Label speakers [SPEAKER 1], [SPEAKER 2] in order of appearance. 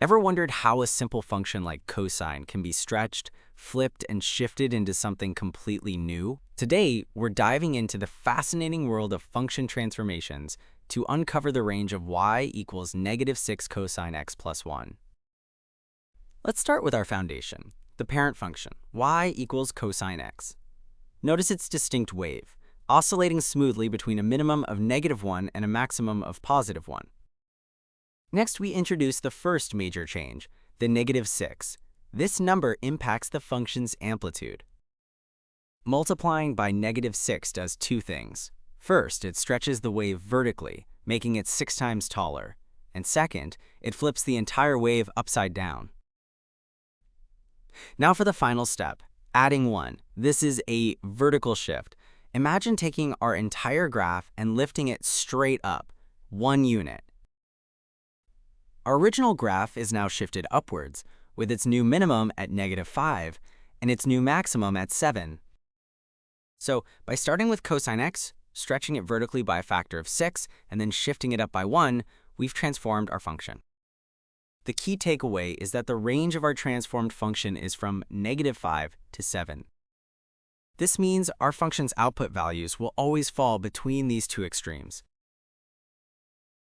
[SPEAKER 1] Ever wondered how a simple function like cosine can be stretched, flipped, and shifted into something completely new? Today, we're diving into the fascinating world of function transformations to uncover the range of y equals -6 cosine x plus 1. Let's start with our foundation, the parent function, y equals cosine x. Notice its distinct wave, oscillating smoothly between a minimum of -1 and a maximum of +1. Next, we introduce the first major change, the -6. This number impacts the function's amplitude. Multiplying by -6 does two things. First, it stretches the wave vertically, making it 6 times taller. And second, it flips the entire wave upside down. Now for the final step, adding 1. This is a vertical shift. Imagine taking our entire graph and lifting it straight up, 1 unit. Our original graph is now shifted upwards, with its new minimum at -5 and its new maximum at 7. So by starting with cosine x, stretching it vertically by a factor of 6, and then shifting it up by 1, we've transformed our function. The key takeaway is that the range of our transformed function is from -5 to 7. This means our function's output values will always fall between these two extremes.